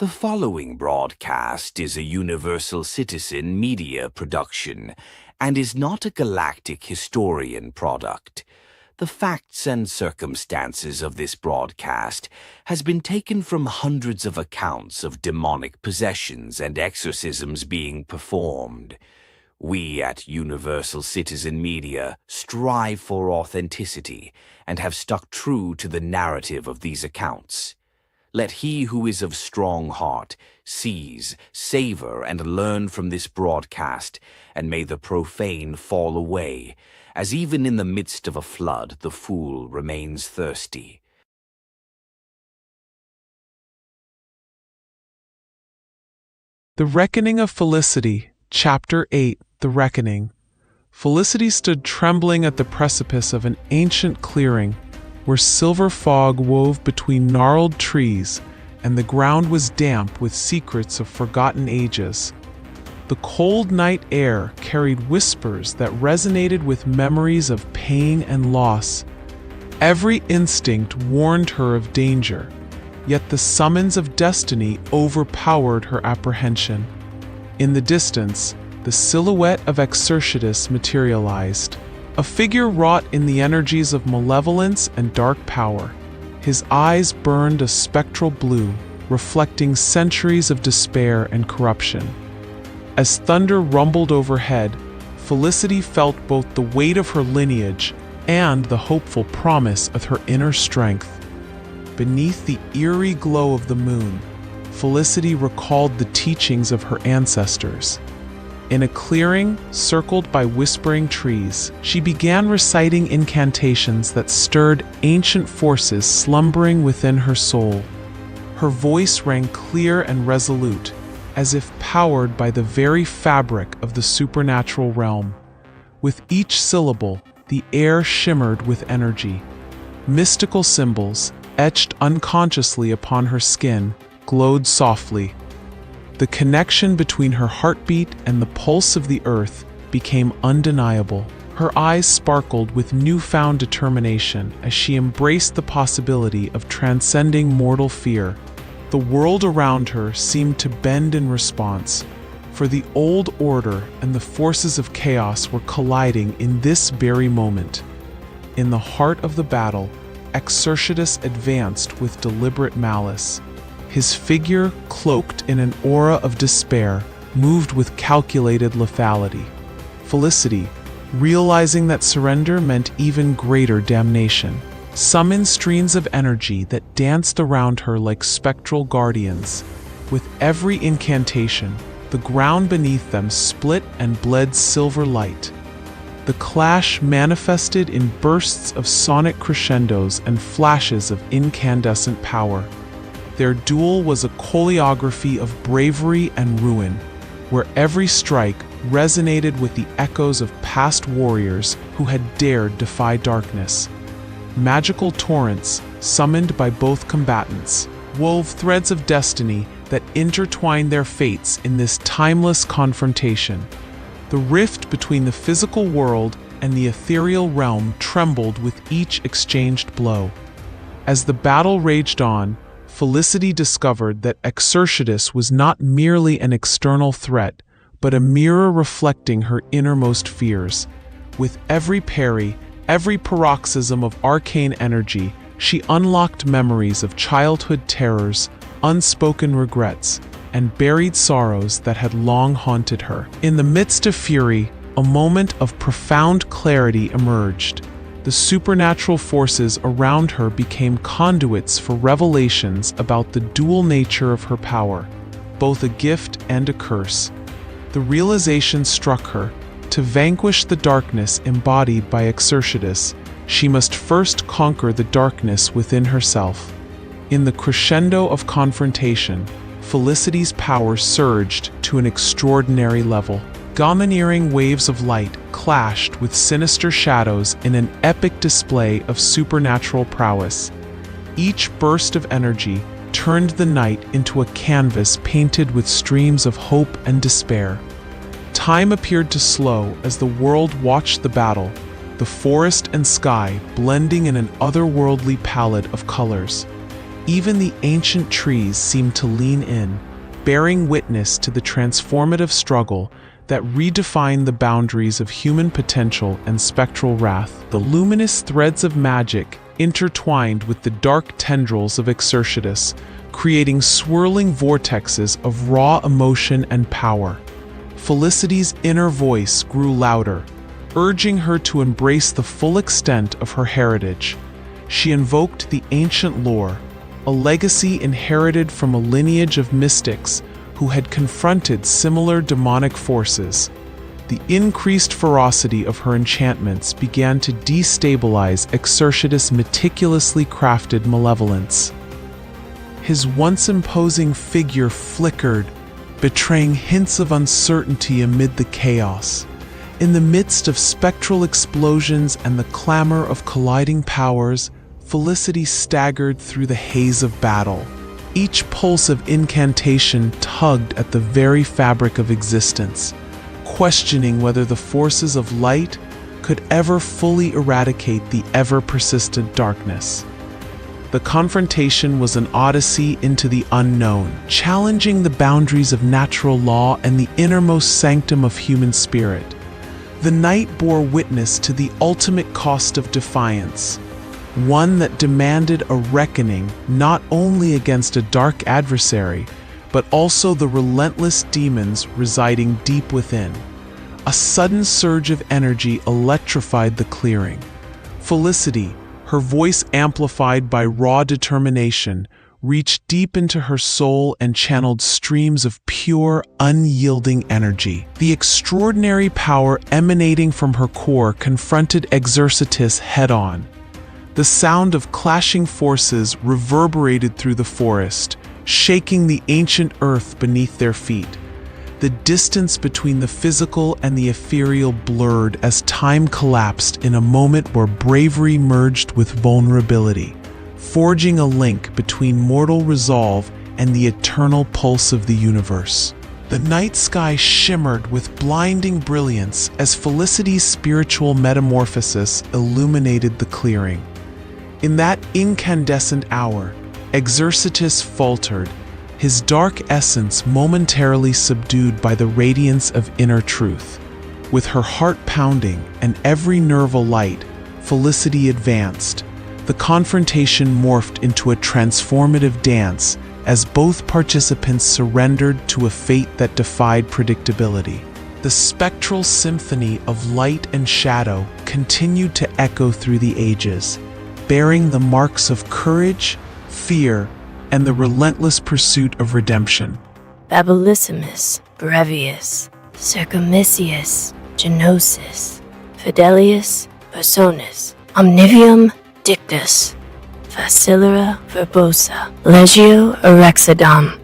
The following broadcast is a Universal Citizen media production and is not a Galactic Historian product. The facts and circumstances of this broadcast has been taken from hundreds of accounts of demonic possessions and exorcisms being performed. We at Universal Citizen Media strive for authenticity and have stuck true to the narrative of these accounts. Let he who is of strong heart seize, savor, and learn from this broadcast, and may the profane fall away, as even in the midst of a flood the fool remains thirsty. The Reckoning of Felicity, Chapter 8, The Reckoning. Felicity stood trembling at the precipice of an ancient clearing, where silver fog wove between gnarled trees, and the ground was damp with secrets of forgotten ages. The cold night air carried whispers that resonated with memories of pain and loss. Every instinct warned her of danger, yet the summons of destiny overpowered her apprehension. In the distance, the silhouette of Exorcitus materialized, a figure wrought in the energies of malevolence and dark power. His eyes burned a spectral blue, reflecting centuries of despair and corruption. As thunder rumbled overhead, Felicity felt both the weight of her lineage and the hopeful promise of her inner strength. Beneath the eerie glow of the moon, Felicity recalled the teachings of her ancestors. In a clearing circled by whispering trees, she began reciting incantations that stirred ancient forces slumbering within her soul. Her voice rang clear and resolute, as if powered by the very fabric of the supernatural realm. With each syllable, the air shimmered with energy. Mystical symbols, etched unconsciously upon her skin, glowed softly. The connection between her heartbeat and the pulse of the earth became undeniable. Her eyes sparkled with newfound determination as she embraced the possibility of transcending mortal fear. The world around her seemed to bend in response, for the old order and the forces of chaos were colliding in this very moment. In the heart of the battle, Exorcitus advanced with deliberate malice. His figure, cloaked in an aura of despair, moved with calculated lethality. Felicity, realizing that surrender meant even greater damnation, summoned streams of energy that danced around her like spectral guardians. With every incantation, the ground beneath them split and bled silver light. The clash manifested in bursts of sonic crescendos and flashes of incandescent power. Their duel was a choreography of bravery and ruin, where every strike resonated with the echoes of past warriors who had dared defy darkness. Magical torrents, summoned by both combatants, wove threads of destiny that intertwined their fates in this timeless confrontation. The rift between the physical world and the ethereal realm trembled with each exchanged blow. As the battle raged on, Felicity discovered that Exorcitus was not merely an external threat, but a mirror reflecting her innermost fears. With every parry, every paroxysm of arcane energy, she unlocked memories of childhood terrors, unspoken regrets, and buried sorrows that had long haunted her. In the midst of fury, a moment of profound clarity emerged. The supernatural forces around her became conduits for revelations about the dual nature of her power, both a gift and a curse. The realization struck her: to vanquish the darkness embodied by Exorcitus, she must first conquer the darkness within herself. In the crescendo of confrontation, Felicity's power surged to an extraordinary level. Domineering waves of light clashed with sinister shadows in an epic display of supernatural prowess. Each burst of energy turned the night into a canvas painted with streams of hope and despair. Time appeared to slow as the world watched the battle, the forest and sky blending in an otherworldly palette of colors. Even the ancient trees seemed to lean in, bearing witness to the transformative struggle that redefined the boundaries of human potential and spectral wrath. The luminous threads of magic intertwined with the dark tendrils of Exercitus, creating swirling vortexes of raw emotion and power. Felicity's inner voice grew louder, urging her to embrace the full extent of her heritage. She invoked the ancient lore, a legacy inherited from a lineage of mystics who had confronted similar demonic forces. The increased ferocity of her enchantments began to destabilize Exercitus' meticulously crafted malevolence. His once imposing figure flickered, betraying hints of uncertainty amid the chaos. In the midst of spectral explosions and the clamor of colliding powers, Felicity staggered through the haze of battle. Each pulse of incantation tugged at the very fabric of existence, questioning whether the forces of light could ever fully eradicate the ever-persistent darkness. The confrontation was an odyssey into the unknown, challenging the boundaries of natural law and the innermost sanctum of human spirit. The night bore witness to the ultimate cost of defiance, one that demanded a reckoning not only against a dark adversary, but also the relentless demons residing deep within. A sudden surge of energy electrified the clearing. Felicity, her voice amplified by raw determination, reached deep into her soul and channeled streams of pure, unyielding energy. The extraordinary power emanating from her core confronted Exercitus head-on. The sound of clashing forces reverberated through the forest, shaking the ancient earth beneath their feet. The distance between the physical and the ethereal blurred as time collapsed in a moment where bravery merged with vulnerability, forging a link between mortal resolve and the eternal pulse of the universe. The night sky shimmered with blinding brilliance as Felicity's spiritual metamorphosis illuminated the clearing. In that incandescent hour, Exercitus faltered, his dark essence momentarily subdued by the radiance of inner truth. With her heart pounding and every nerve alight, Felicity advanced. The confrontation morphed into a transformative dance as both participants surrendered to a fate that defied predictability. The spectral symphony of light and shadow continued to echo through the ages, bearing the marks of courage, fear, and the relentless pursuit of redemption. Babelissimus, Brevius, Circumicius, Genosis, Fidelius, Personus, Omnivium Dictus, Facilera Verbosa, Legio Erexidam,